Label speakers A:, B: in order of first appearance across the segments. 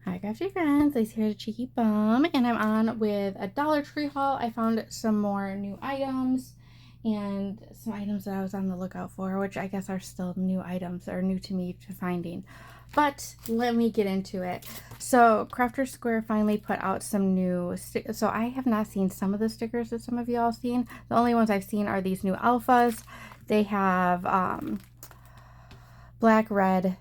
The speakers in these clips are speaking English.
A: Hi crafty friends, Lacey here, the Cheeky Bum, and I'm on with a Dollar Tree haul. I found some more new items and some items that I was on the lookout for, which I guess are still new items or new to me to finding. But let me get into it. So Crafter Square finally put out some new so I have not seen some of the stickers that some of y'all seen. The only ones I've seen are these new alphas. They have black, red,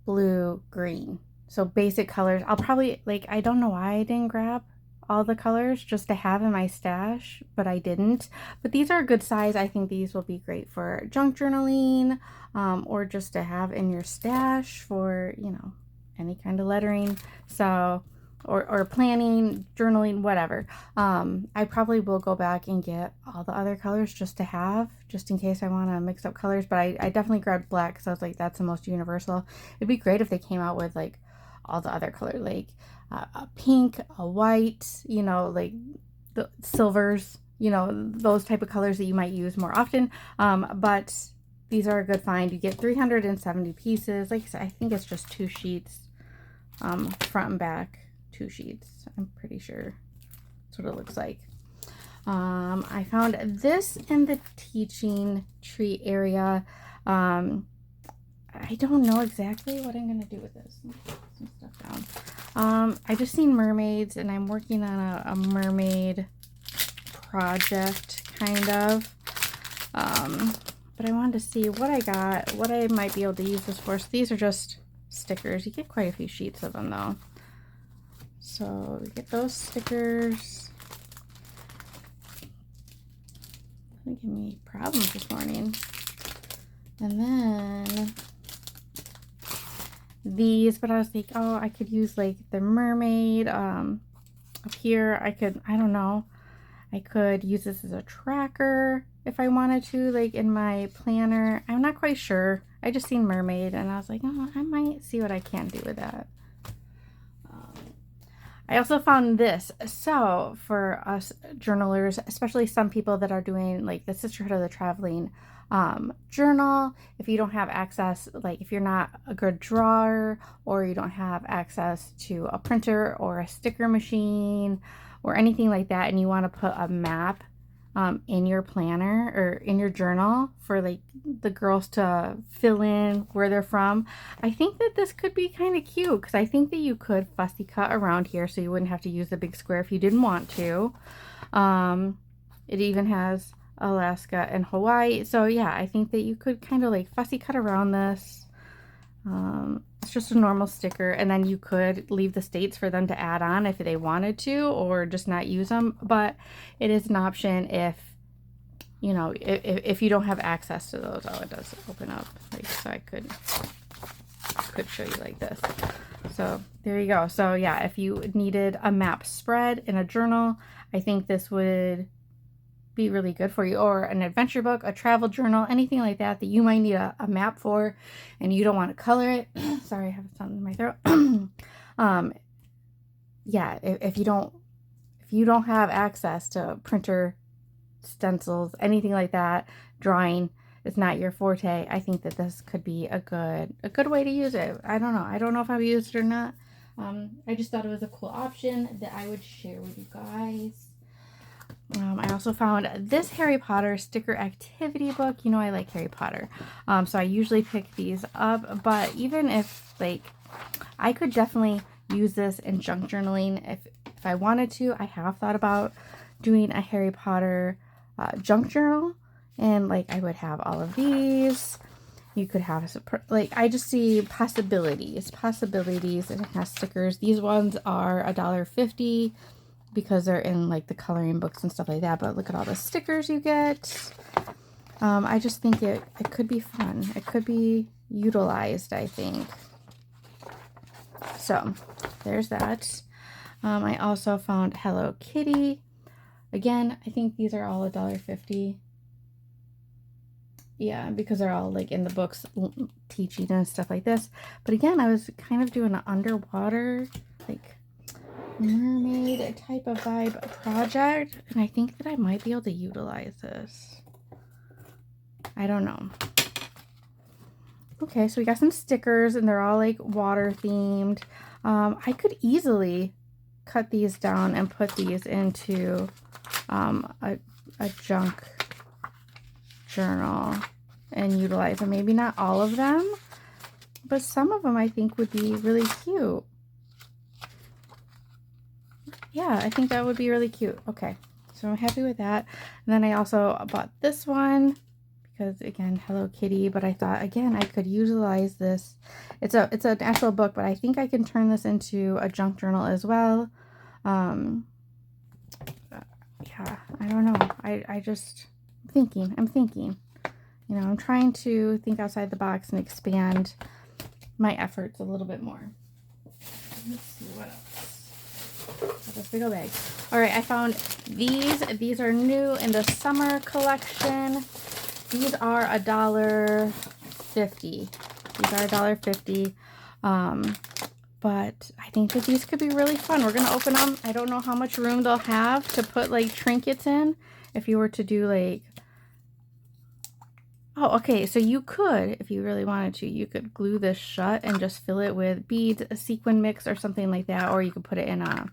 A: blue, green. So basic colors. I'll probably, I don't know why I didn't grab all the colors just to have in my stash, but I didn't. But these are a good size. I think these will be great for junk journaling, or just to have in your stash for, you know, any kind of lettering. So, or planning, journaling, whatever. I probably will go back and get all the other colors just to have, just in case I want to mix up colors. But I definitely grabbed black because I was like, that's the most universal. It'd be great if they came out with like all the other colors, like a pink, a white, you know, like the silvers, you know, those type of colors that you might use more often. But these are a good find. You get 370 pieces. Like I said, I think it's just 2 sheets, front and back, 2 sheets. I'm pretty sure that's what it looks like. I found this in the teaching tree area. I don't know exactly what I'm going to do with this. Some stuff down. I just seen mermaids, and I'm working on a mermaid project, kind of. But I wanted to see what I got, what I might be able to use this for. So these are just stickers. You get quite a few sheets of them, though. So we get those stickers. Doesn't give me problems this morning. And then these, but I was like, oh, I could use like the mermaid up here. I don't know, I could use this as a tracker if I wanted to, like in my planner. I'm not quite sure. I just seen mermaid and I was like, oh, I might see what I can do with that. I also found this. So for us journalers, especially some people that are doing like the Sisterhood of the Traveling journal, if you don't have access, like if you're not a good drawer or you don't have access to a printer or a sticker machine or anything like that, and you want to put a map in your planner or in your journal for like the girls to fill in where they're from, I think that this could be kind of cute, because I think that you could fussy cut around here so you wouldn't have to use the big square if you didn't want to. It even has Alaska and Hawaii. So yeah, I think that you could kind of like fussy cut around this. It's just a normal sticker, and then you could leave the states for them to add on if they wanted to, or just not use them. But it is an option if, you know, if you don't have access to those. Oh, it does open up, like, so I could show you like this. So there you go. So yeah, if you needed a map spread in a journal, I think this would be really good for you, or an adventure book, a travel journal, anything like that that you might need a map for and you don't want to color it. Sorry, I have something in my throat. Yeah, if you don't have access to printer, stencils, anything like that, drawing is not your forte, I think that this could be a good way to use it. I don't know if I've used it or not. I just thought it was a cool option that I would share with you guys. I also found this Harry Potter sticker activity book. You know, I like Harry Potter. So I usually pick these up, but even if, like, I could definitely use this in junk journaling if I wanted to. I have thought about doing a Harry Potter junk journal, and like I would have all of these. You could have, like, I just see possibilities. It has stickers. These ones are $1.50 because they're in like the coloring books and stuff like that. But look at all the stickers you get. I just think it could be fun. It could be utilized, I think. So there's that. I also found Hello Kitty. Again, I think these are all $1.50. Yeah, because they're all like in the books teaching and stuff like this. But again, I was kind of doing an underwater, like, mermaid type of vibe project, and I think that I might be able to utilize this. I don't know. Okay, so we got some stickers and they're all like water themed. I could easily cut these down and put these into a junk journal and utilize them. Maybe not all of them, but some of them I think would be really cute. Yeah, I think that would be really cute. Okay, so I'm happy with that. And then I also bought this one because again, Hello Kitty, but I thought again I could utilize this. It's an actual book, but I think I can turn this into a junk journal as well. Yeah, I don't know. I just I'm thinking. You know, I'm trying to think outside the box and expand my efforts a little bit more. Let's see what else. This big old bag. All right, I found these. These are new in the summer collection. These are $1.50. These are $1.50. But I think that these could be really fun. We're gonna open them. I don't know how much room they'll have to put like trinkets in. If you were to do like, oh, okay, so you could, if you really wanted to, you could glue this shut and just fill it with beads, a sequin mix or something like that, or you could put it in a,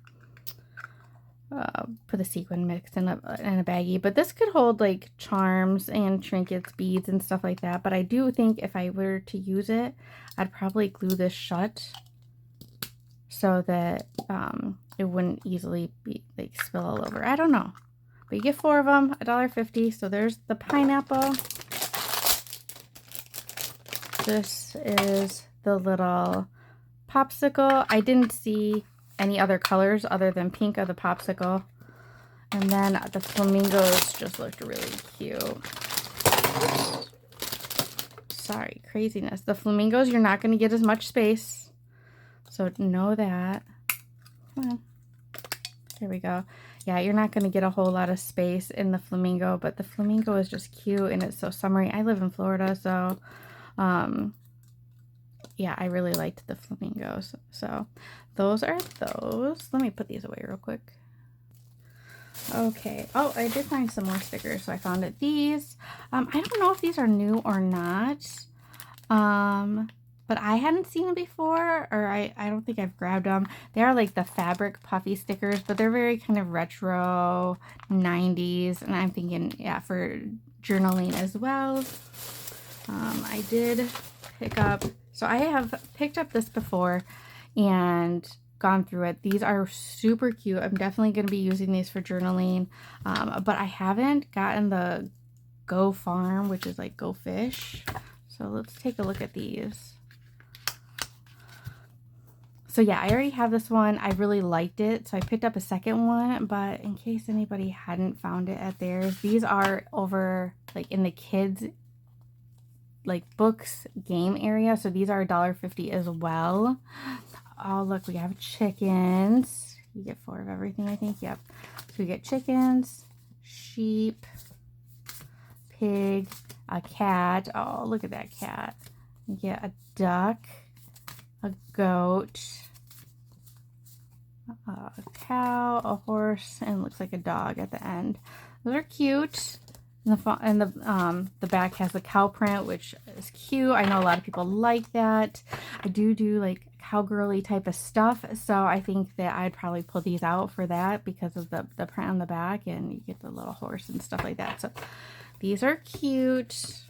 A: put the sequin mix in a baggie. But this could hold like charms and trinkets, beads and stuff like that. But I do think if I were to use it, I'd probably glue this shut so that it wouldn't easily be like spill all over. I don't know. But you get 4 of them, $1.50. So there's the pineapple. This is the little popsicle. I didn't see any other colors other than pink of the popsicle. And then the flamingos just looked really cute. Sorry, craziness. The flamingos, you're not going to get as much space. So know that. Come on. Here we go. Yeah, you're not going to get a whole lot of space in the flamingo, but the flamingo is just cute and it's so summery. I live in Florida, so yeah, I really liked the flamingos. So those are those. Let me put these away real quick. Okay. Oh, I did find some more stickers. So I found it. These, I don't know if these are new or not. But I hadn't seen them before, or I don't think I've grabbed them. They are like the fabric puffy stickers, but they're very kind of retro 90s. And I'm thinking, yeah, for journaling as well. I did pick up, so I have picked up this before and gone through it. These are super cute. I'm definitely going to be using these for journaling, but I haven't gotten the Go Farm, which is like Go Fish. So let's take a look at these. So yeah, I already have this one. I really liked it, so I picked up a second one, but in case anybody hadn't found it at theirs, these are over like in the kids like books game area, so these are $1.50 as well. Oh look, we have chickens. You get 4 of everything, I think. Yep. So we get chickens, sheep, pig, a cat. Oh, look at that cat. You get a duck, a goat, a cow, a horse, and it looks like a dog at the end. Those are cute. And the back has the cow print, which is cute. I know a lot of people like that. I do like cowgirly type of stuff, so I think that I'd probably pull these out for that because of the print on the back, and you get the little horse and stuff like that. So these are cute.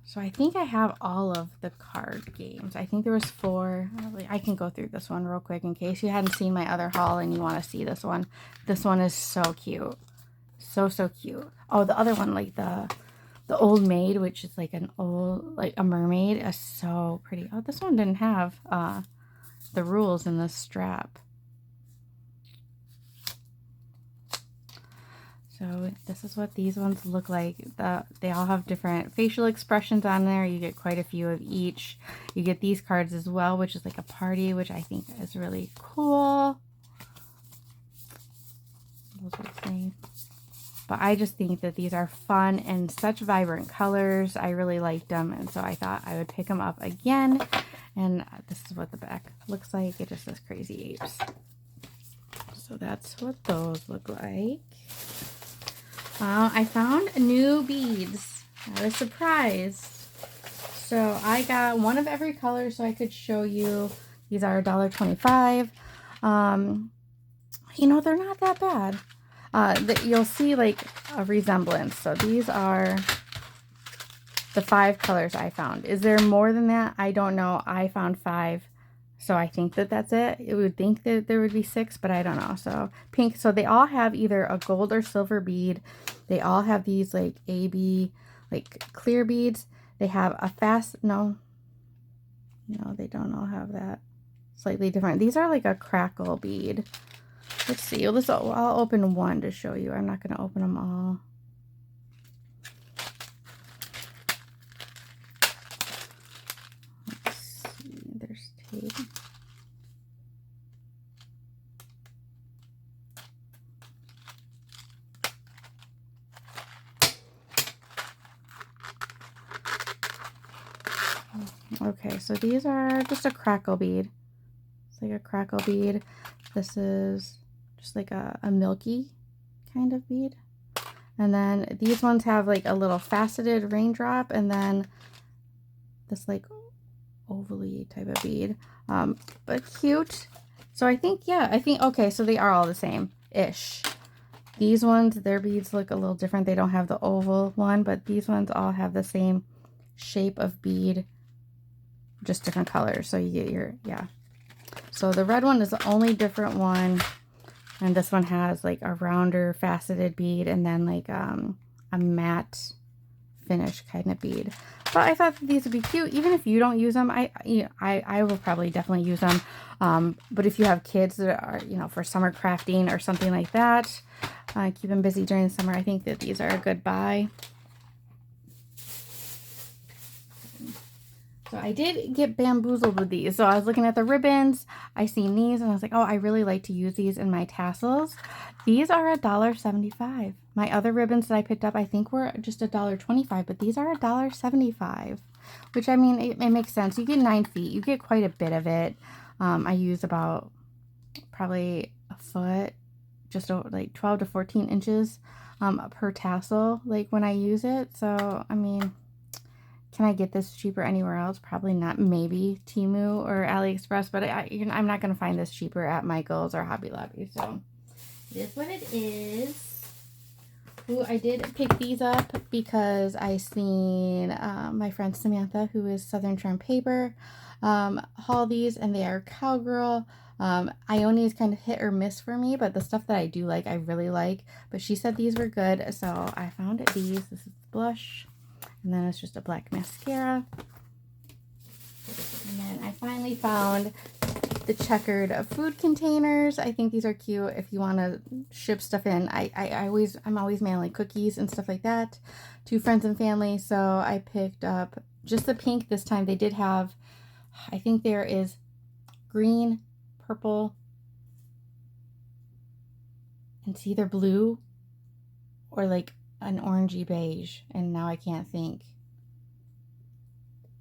A: So I think I have all of the card games. I think there was 4. I can go through this one real quick in case you hadn't seen my other haul and you want to see this one. This one is so cute. So cute. Oh, the other one, like the Old Maid, which is like an old, like a mermaid, is so pretty. Oh, this one didn't have the rules in the strap. So this is what these ones look like. They all have different facial expressions on there. You get quite a few of each. You get these cards as well, which is like a party, which I think is really cool. But I just think that these are fun and such vibrant colors. I really liked them, and so I thought I would pick them up again. And this is what the back looks like. It just says Crazy Apes. So that's what those look like. I found new beads. I was surprised. So I got one of every color so I could show you. These are $1.25. You know, they're not that bad. You'll see like a resemblance. So these are the 5 colors I found. Is there more than that? I don't know. I found 5. So I think that that's it. It would think that there would be 6, but I don't know. So pink. So they all have either a gold or silver bead. They all have these like AB, like clear beads. They have a no, they don't all have that. Slightly different. These are like a crackle bead. Let's see. I'll open one to show you. I'm not going to open them all. Let's see. There's tape. Okay, so these are just a crackle bead. It's like a crackle bead. This is just like a milky kind of bead. And then these ones have like a little faceted raindrop, and then this like ovally type of bead. But cute. So I think, okay, so they are all the same-ish. These ones, their beads look a little different. They don't have the oval one, but these ones all have the same shape of bead, just different colors. So you get your, So the red one is the only different one. And this one has like a rounder faceted bead and then like a matte finish kind of bead. But I thought that these would be cute. Even if you don't use them, I will probably definitely use them. But if you have kids that are, for summer crafting or something like that, keep them busy during the summer, I think that these are a good buy. So I did get bamboozled with these. So I was looking at the ribbons. I seen these and I was like, oh, I really like to use these in my tassels. These are $1.75. My other ribbons that I picked up, I think were just $1.25, but these are $1.75, which I mean, it makes sense. You get 9 feet. You get quite a bit of it. I use about probably a foot, just like 12 to 14 inches per tassel, like when I use it. So, I mean, can I get this cheaper anywhere else? Probably not. Maybe Temu or AliExpress, but I'm not going to find this cheaper at Michael's or Hobby Lobby. So it is what it is. Ooh, I did pick these up because I seen my friend Samantha, who is Southern Charm Paper, haul these, and they are Cowgirl. Ioni is kind of hit or miss for me, but the stuff that I do like, I really like. But she said these were good, so I found these. This is blush. And then it's just a black mascara. And then I finally found the checkered food containers. I think these are cute if you want to ship stuff in. I'm always mailing cookies and stuff like that to friends and family. So I picked up just the pink this time. They did have, I think there is green, purple, and it's either blue or like an orangey beige, and now I can't think.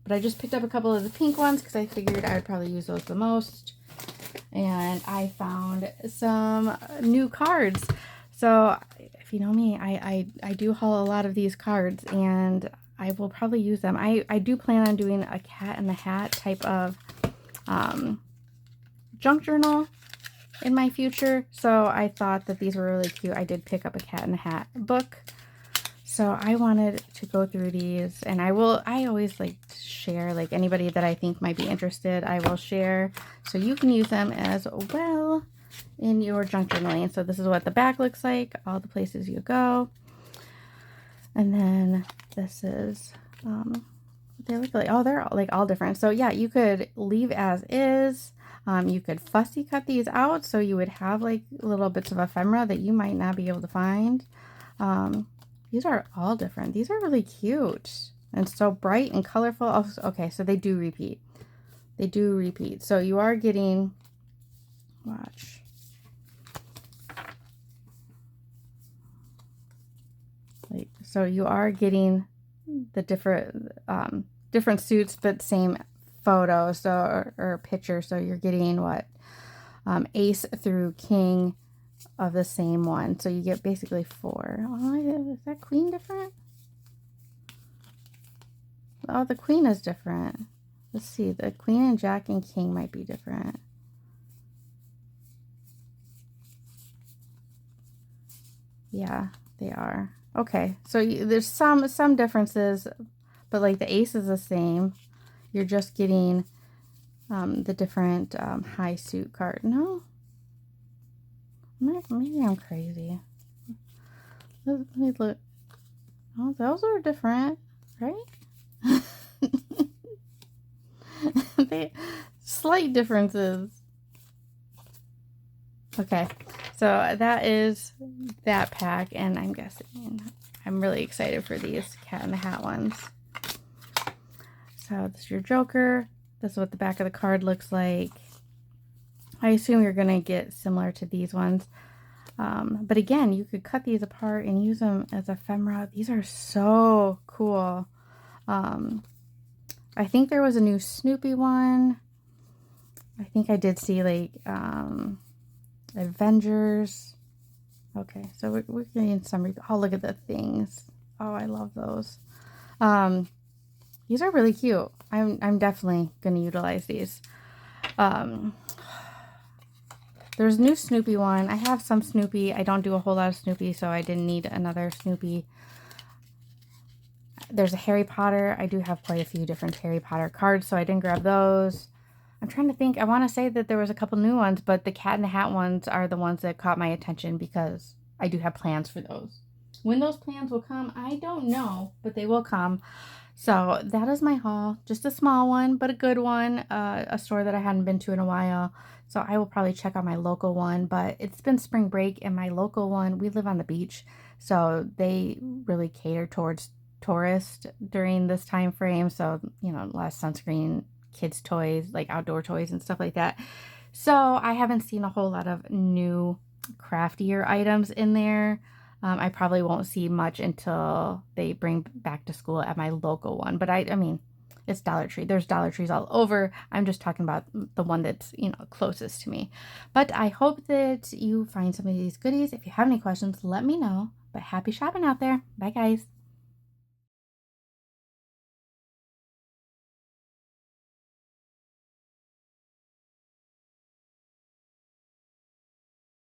A: But I just picked up a couple of the pink ones because I figured I would probably use those the most. And I found some new cards. So if you know me, I do haul a lot of these cards, and I will probably use them. I do plan on doing a cat in the hat type of junk journal in my future. So I thought that these were really cute. I did pick up a cat in the hat book. So I wanted to go through these, and I always like to share, like anybody that I think might be interested, I will share. So you can use them as well in your junk journaling. So this is what the back looks like, all the places you go. And then this is, they look like, oh, they're like all different. So yeah, you could leave as is. You could fussy cut these out, so you would have like little bits of ephemera that you might not be able to find. These are all different. These are really cute and so bright and colorful. Oh, okay, so they do repeat. They do repeat. So you are getting, watch. Like, so you are getting the different suits, but same photo, so or picture. So you're getting what? Ace through King, of the same one. So you get basically 4. Oh, is that queen different? Oh, the queen is different. Let's see. The queen and jack and king might be different. Yeah, they are. Okay, so there's some differences, but like the ace is the same. You're just getting the different high suit card. No, maybe I'm crazy. Let me look. Oh, those are different, right? They slight differences. Okay, so that is that pack, and I'm really excited for these Cat in the Hat ones. So this is your Joker. This is what the back of the card looks like. I assume you're gonna get similar to these ones. But again, you could cut these apart and use them as ephemera. These are so cool. I think there was a new Snoopy one. I think I did see like Avengers. Okay, so we're getting some. Oh, look at the things. Oh, I love those. These are really cute. I'm definitely gonna utilize these. There's a new Snoopy one. I have some Snoopy. I don't do a whole lot of Snoopy, so I didn't need another Snoopy. There's a Harry Potter. I do have quite a few different Harry Potter cards, so I didn't grab those. I'm trying to think. I want to say that there was a couple new ones, but the Cat in the Hat ones are the ones that caught my attention because I do have plans for those. When those plans will come, I don't know, but they will come. So that is my haul. Just a small one, but a good one. A store that I hadn't been to in a while. So I will probably check out my local one, but it's been spring break and my local one, we live on the beach. So they really cater towards tourists during this time frame. So, you know, less sunscreen, kids' toys, like outdoor toys and stuff like that. So I haven't seen a whole lot of new craftier items in there. I probably won't see much until they bring back to school at my local one. But I mean, it's Dollar Tree. There's Dollar Trees all over. I'm just talking about the one that's, you know, closest to me. But I hope that you find some of these goodies. If you have any questions, let me know. But happy shopping out there. Bye, guys.